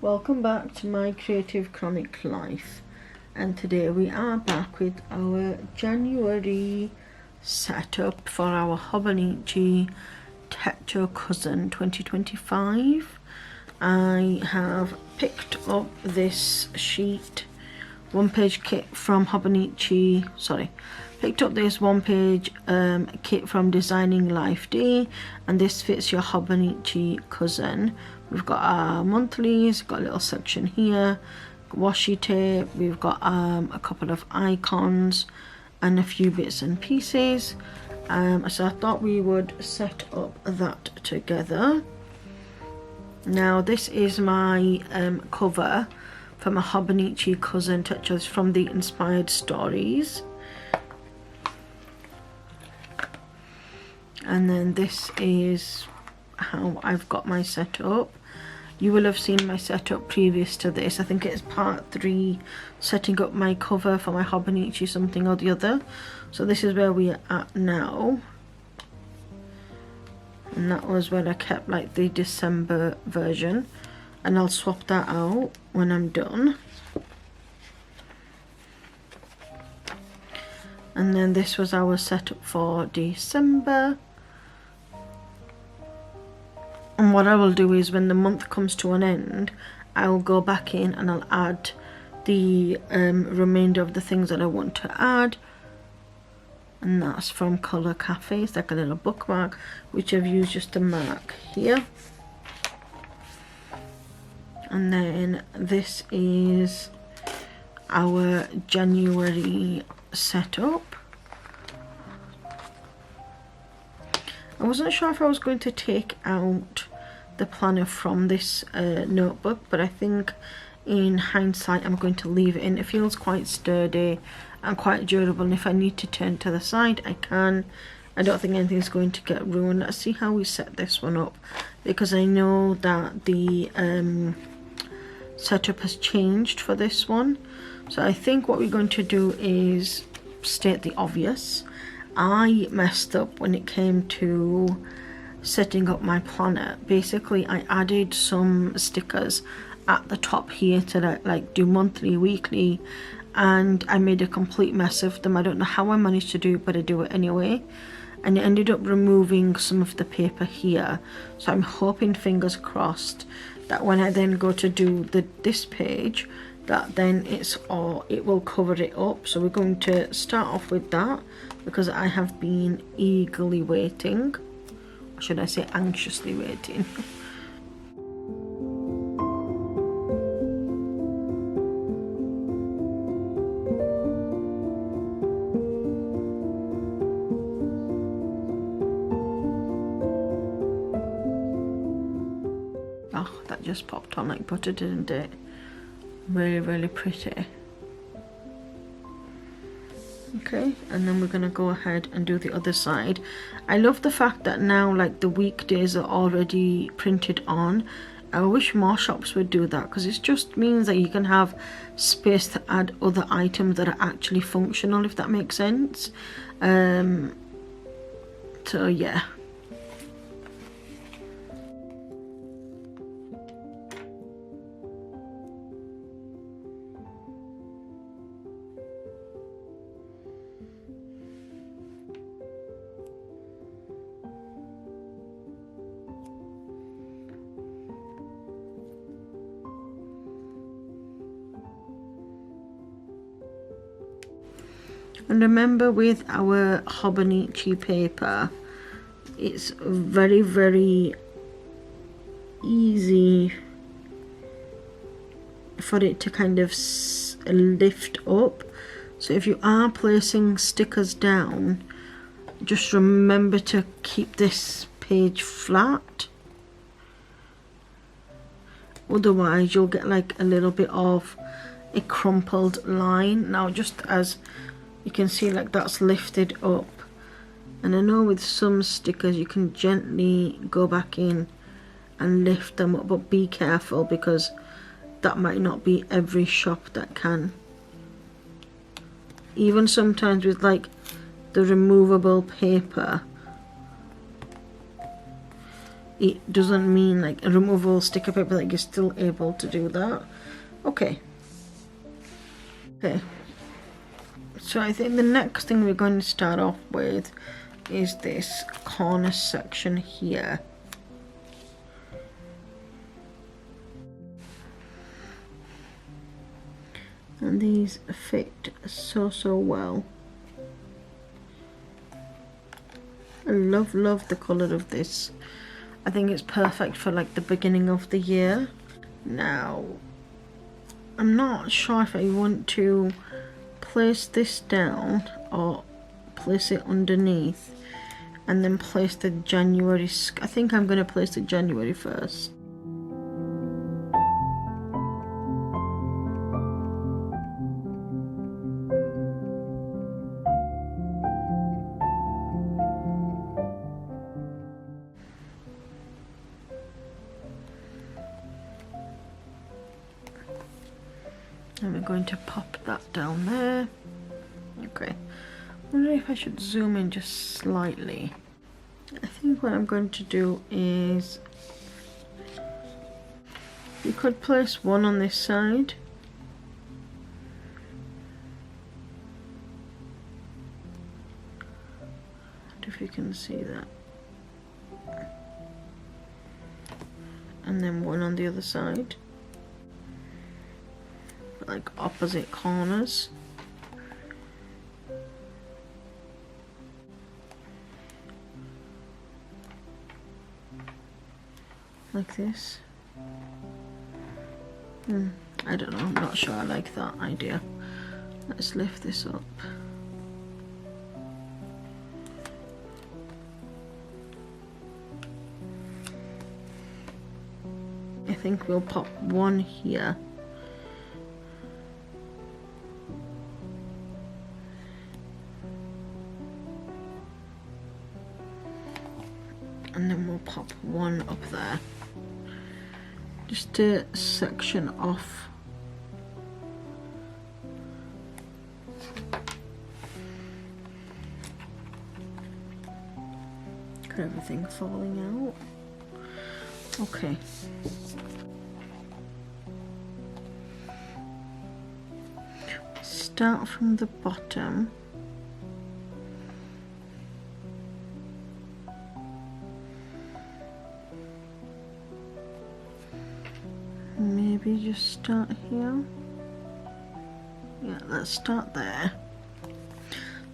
Welcome back to my Creative Chronic Life, and today we are back with our January setup for our Hobonichi Techo Cousin 2025. I have picked up this sheet, one-page kit from Hobonichi, picked up this one-page kit from Designing Life Day, and this fits your Hobonichi Cousin. We've got our monthlies, got a little section here, washi tape, we've got a couple of icons and a few bits and pieces. So I thought we would set up that together. Now this is my cover for my Hobonichi Cousin Techos from the Inspired Stories. And then this is how I've got my setup. You will have seen my setup previous to this. I think it's part 3, setting up my cover for my Hobonichi something or the other. So this is where we are at now. And that was where I kept like the December version. And I'll swap that out when I'm done. And then this was our setup for December. And what I will do is when the month comes to an end, I'll go back in and I'll add the remainder of the things that I want to add. And that's from Colour Cafe. It's like a little bookmark, which I've used just to mark here. And then this is our January setup. I wasn't sure if I was going to take out the planner from this notebook, but I think in hindsight I'm going to leave it in. It feels quite sturdy and quite durable, and if I need to turn to the side I can. I don't think anything's going to get ruined. Let's see how we set this one up, because I know that the setup has changed for this one. So I think what we're going to do is state the obvious. I messed up when it came to setting up my planner. Basically I added some stickers at the top here to like do monthly, weekly, and I made a complete mess of them. I don't know how I managed to do it, but I do it anyway. And it ended up removing some of the paper here. So I'm hoping, fingers crossed, that when I then go to do this page, that then it will cover it up. So we're going to start off with that, because I have been eagerly waiting, or should I say anxiously waiting. Oh, that just popped on like butter, didn't it? Really, really pretty. Okay, and then we're gonna go ahead and do the other side. I love the fact that now like the weekdays are already printed on. I wish more shops would do that, because it just means that you can have space to add other items that are actually functional, if that makes sense. So yeah. And remember, with our Hobonichi paper, it's very, very easy for it to kind of lift up. So if you are placing stickers down, just remember to keep this page flat. Otherwise you'll get like a little bit of a crumpled line. Now just as you can see, like that's lifted up, and I know with some stickers you can gently go back in and lift them up, but be careful, because that might not be every shop that can. Even sometimes with like the removable paper, it doesn't mean like a removable sticker paper, that you're still able to do that. Okay. Okay. So I think the next thing we're going to start off with is this corner section here. And these fit so well. I love the colour of this. I think it's perfect for like the beginning of the year. Now, I'm not sure if I want to place this down or place it underneath and then place the January. I think I'm going to place the January first. And we're going to pop that down there. Okay. I wonder if I should zoom in just slightly. I think what I'm going to do is, you could place one on this side. I wonder if you can see that. And then one on the other side. Like opposite corners. Like this. I don't know, I'm not sure I like that idea. Let's lift this up. I think we'll pop one here. And then we'll pop one up there. Just to section off. Got everything falling out. Okay. Start from the bottom. Maybe just start here. Yeah, let's start there.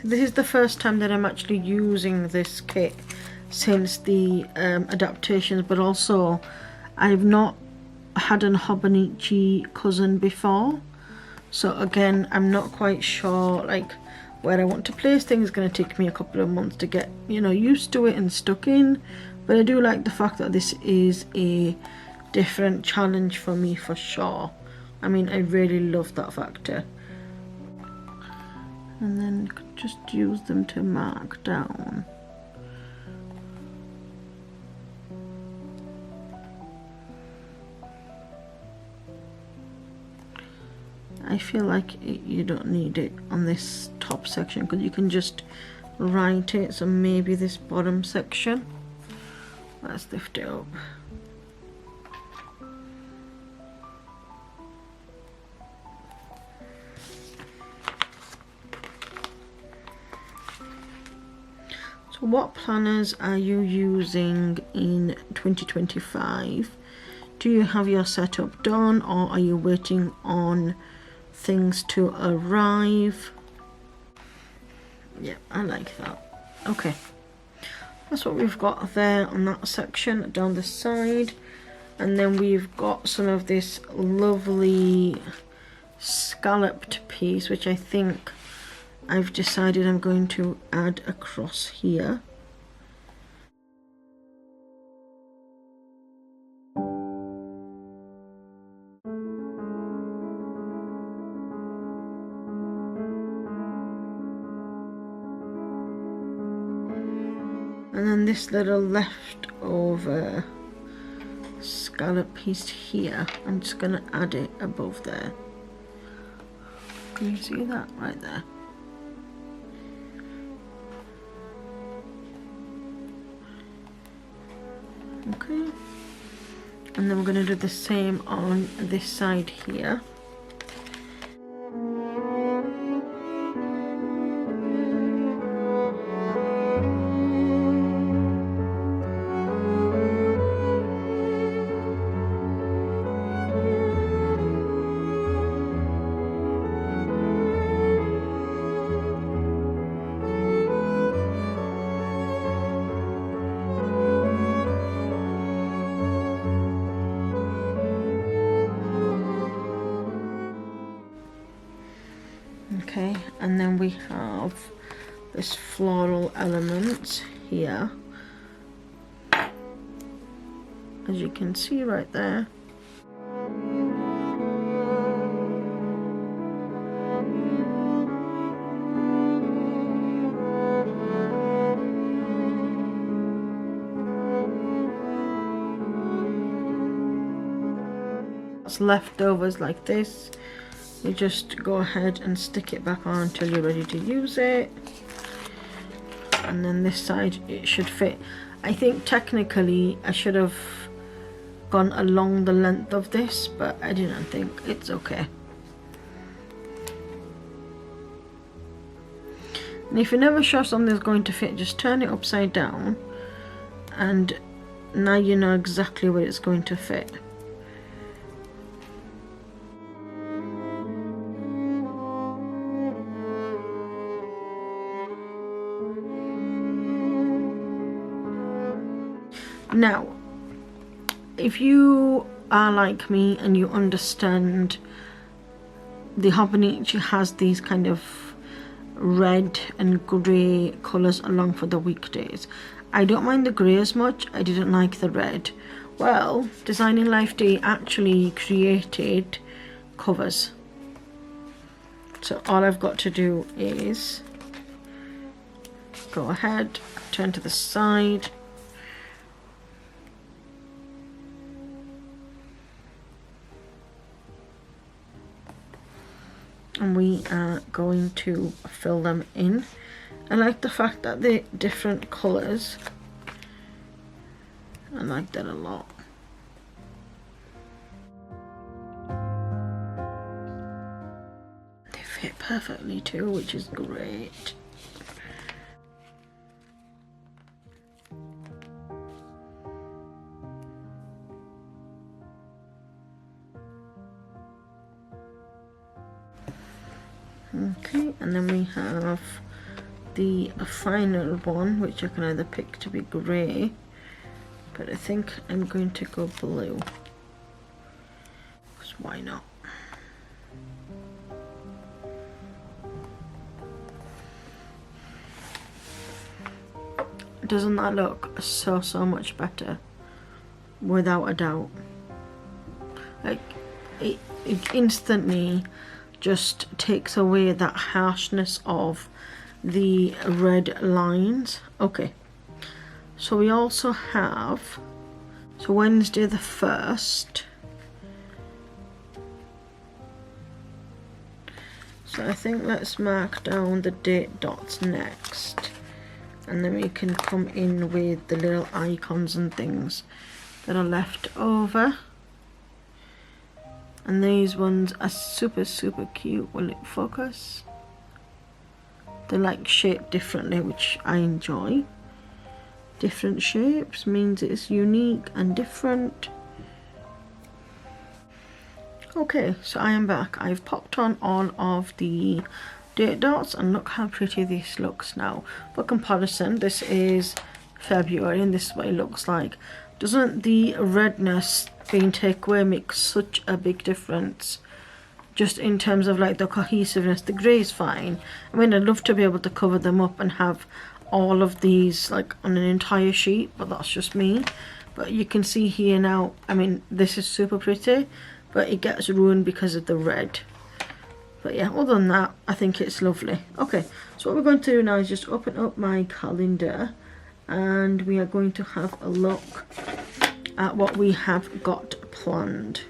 So this is the first time that I'm actually using this kit since the adaptations, but also I've not had an Hobonichi cousin before. So again, I'm not quite sure like where I want to place things. It's going to take me a couple of months to get, you know, used to it and stuck in. But I do like the fact that this is a different challenge for me for sure. I mean, I really love that factor. And then just use them to mark down. I feel like you don't need it on this top section because you can just write it, so maybe this bottom section. Let's lift it up. So what planners are you using in 2025? Do you have your setup done, or are you waiting on things to arrive? Yeah, I like that. Okay, that's what we've got there on that section down the side. And then we've got some of this lovely scalloped piece, which I think I've decided I'm going to add across here. And then this little leftover scallop piece here, I'm just going to add it above there. Can you see that right there? Okay, and then we're going to do the same on this side here. Okay, and then we have this floral element here, as you can see right there. Leftovers like this, you just go ahead and stick it back on until you're ready to use it. And then this side, it should fit. I think technically I should have gone along the length of this, but I didn't think. It's okay. And if you're never sure something's going to fit, just turn it upside down, and now you know exactly where it's going to fit. Now, if you are like me and you understand the Hobonichi has these kind of red and grey colours along for the weekdays. I don't mind the grey as much, I didn't like the red. Well, Designing Life Day actually created covers. So all I've got to do is go ahead, turn to the side, and we are going to fill them in. I like the fact that they're different colours. I like that a lot. They fit perfectly too, which is great. Okay, and then we have the final one, which I can either pick to be grey, but I think I'm going to go blue, because why not? Doesn't that look so much better? Without a doubt. Like, it instantly just takes away that harshness of the red lines. Okay, so we also have, so Wednesday the 1st. So I think let's mark down the date dots next, and then we can come in with the little icons and things that are left over. And these ones are super cute. Will it focus? They're like shaped differently, which I enjoy. Different shapes means it's unique and different. Okay, so I am back. I've popped on all of the date dots, and look how pretty this looks now. For comparison, this is February and this is what it looks like. Doesn't the redness being taken away make such a big difference? Just in terms of like the cohesiveness, the grey is fine. I mean, I'd love to be able to cover them up and have all of these like on an entire sheet, but that's just me. But you can see here now, I mean, this is super pretty, but it gets ruined because of the red. But yeah, other than that, I think it's lovely. Okay, so what we're going to do now is just open up my calendar, and we are going to have a look at what we have got planned.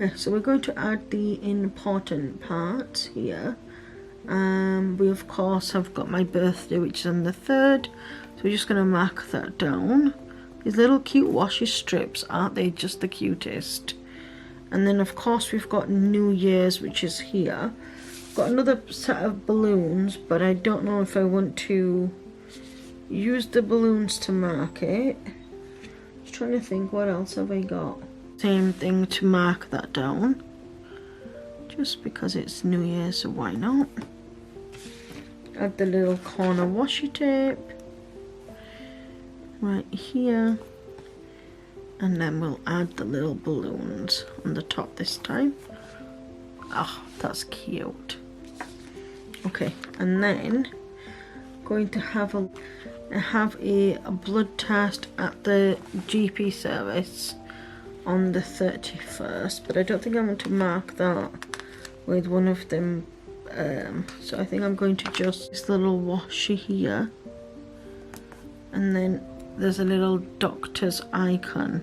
Okay, so we're going to add the important parts here. We of course have got my birthday, which is on the 3rd, so we're just going to mark that down. These little cute washi strips, aren't they just the cutest? And then of course we've got New Year's, which is here. Got another set of balloons, but I don't know if I want to use the balloons to mark it. Just trying to think, what else have I got? Same thing to mark that down, just because it's New Year, so why not? Add the little corner washi tape right here, and then we'll add the little balloons on the top this time. Oh, that's cute. Okay, and then going to have a blood test at the GP service on the 31st, but I don't think I want to mark that with one of them, so I think I'm going to just this little washi here, and then there's a little doctor's icon,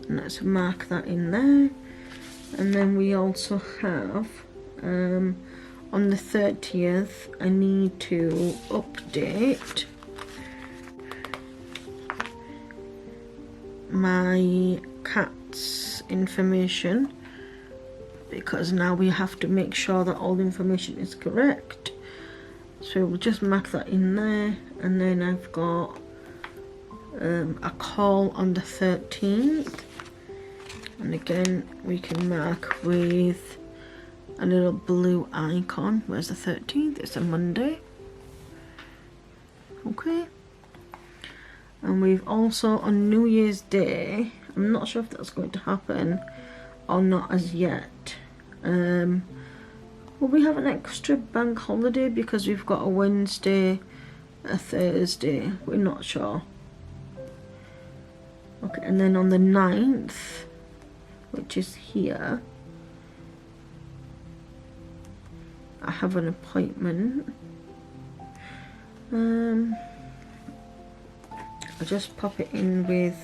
and let's mark that in there. And then we also have on the 30th I need to update my cat's information, because now we have to make sure that all the information is correct. So we'll just mark that in there, and then I've got a call on the 13th, and again we can mark with a little blue icon. Where's the 13th? It's a Monday. Okay. And we've also on New Year's Day, I'm not sure if that's going to happen or not as yet. Will we have an extra bank holiday because we've got a Wednesday, a Thursday? We're not sure. Okay, and then on the 9th, which is here, I have an appointment. I'll just pop it in with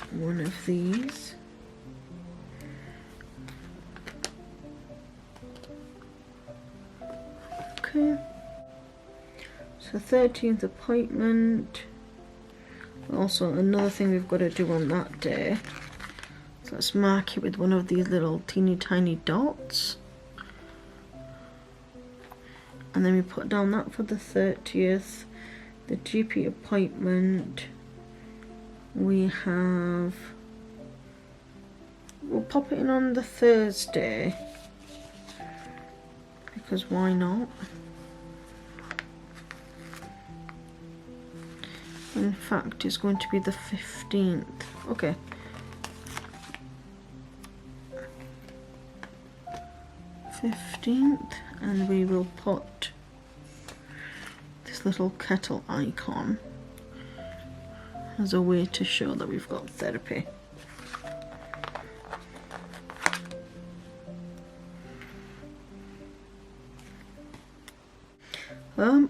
one of these. Okay, so 13th appointment. Also another thing we've got to do on that day, so let's mark it with one of these little teeny tiny dots, and then we put down that for the 30th. The GP appointment, we'll pop it in on the Thursday, because why not? In fact, it's going to be the 15th. Okay. And we will put this little kettle icon as a way to show that we've got therapy.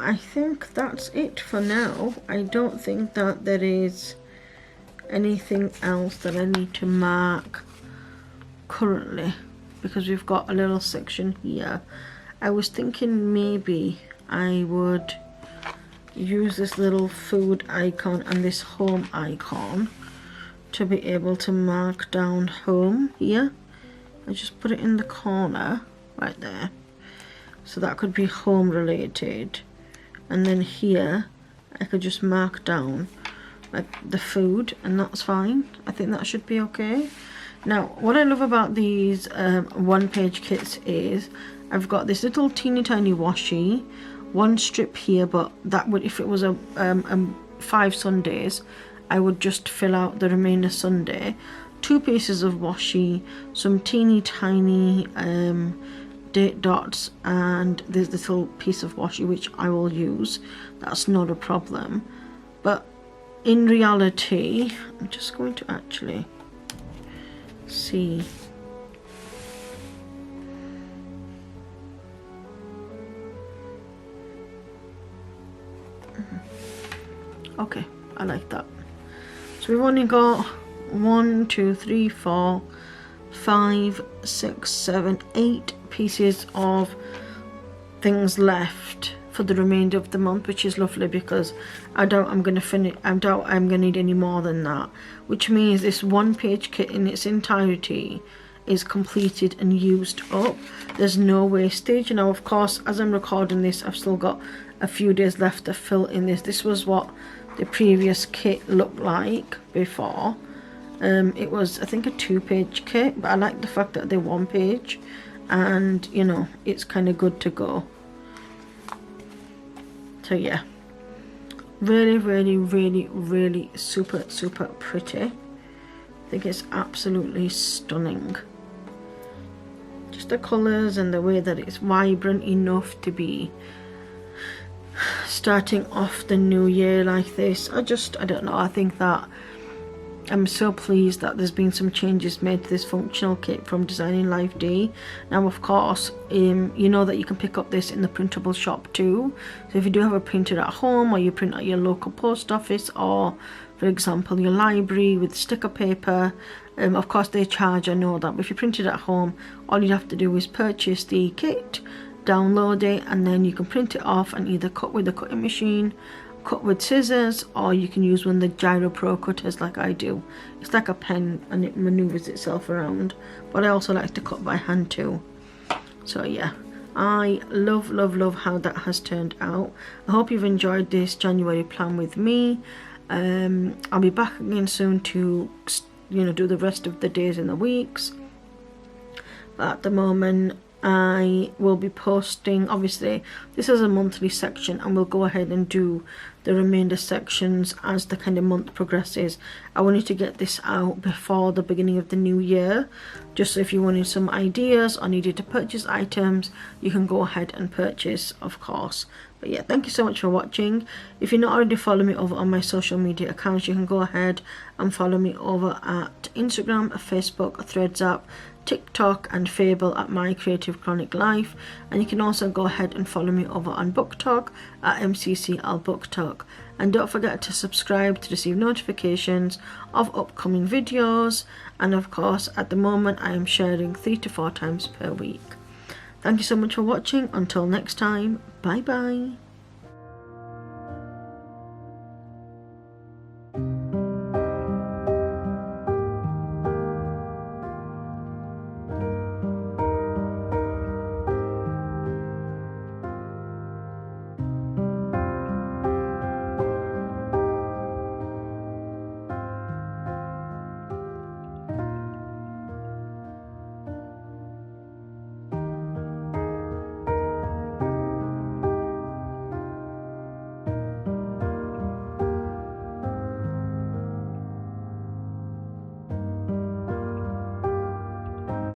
I think that's it for now. I don't think that there is anything else that I need to mark currently, because we've got a little section here. I was thinking maybe I would use this little food icon and this home icon to be able to mark down home here. I just put it in the corner right there, so that could be home related, and then here I could just mark down like the food, and that's fine. I think that should be okay. Now what I love about these one-page kits is I've got this little teeny tiny washi, one strip here, but that would, if it was a 5 Sundays, I would just fill out the remainder Sunday. 2 pieces of washi, some teeny tiny date dots, and this little piece of washi which I will use. That's not a problem, but in reality, I'm just going to actually see. Okay, I like that. So we've only got 1, 2, 3, 4, 5, 6, 7, 8 pieces of things left for the remainder of the month, which is lovely because I doubt I'm going to finish. I doubt I'm going to need any more than that, which means this one page kit in its entirety is completed and used up. There's no wastage. Now of course, as I'm recording this, I've still got a few days left to fill in this. This was what the previous kit looked like before. It was, I think, a 2-page kit, but I like the fact that they're 1 page, and you know, it's kind of good to go. So yeah, really super pretty. I think it's absolutely stunning. Just the colours and the way that it's vibrant enough to be starting off the new year like this. I don't know, I think that I'm so pleased that there's been some changes made to this functional kit from Designing Life D. Now of course, you know that you can pick up this in the printable shop too. So if you do have a printer at home, or you print at your local post office, or for example your library with sticker paper, of course they charge, I know that, but if you print it at home, all you have to do is purchase the kit, download it, and then you can print it off and either cut with a cutting machine, cut with scissors, or you can use one of the Gyro Pro cutters like I do. It's like a pen and it maneuvers itself around, but I also like to cut by hand too. So yeah, I love how that has turned out. I hope you've enjoyed this January plan with me. I'll be back again soon to, you know, do the rest of the days and the weeks, but at the moment I will be posting, obviously this is a monthly section, and we'll go ahead and do the remainder sections as the kind of month progresses. I wanted to get this out before the beginning of the new year, just so if you wanted some ideas or needed to purchase items, you can go ahead and purchase, of course. But yeah, thank you so much for watching. If you're not already following me over on my social media accounts, you can go ahead and follow me over at Instagram, Facebook, Threads app, TikTok and Fable at Mycreativechroniclife, and you can also go ahead and follow me over on BookTok at MCCLBookTok. And don't forget to subscribe to receive notifications of upcoming videos, and of course at the moment I am sharing 3 to 4 times per week. Thank you so much for watching. Until next time, bye bye.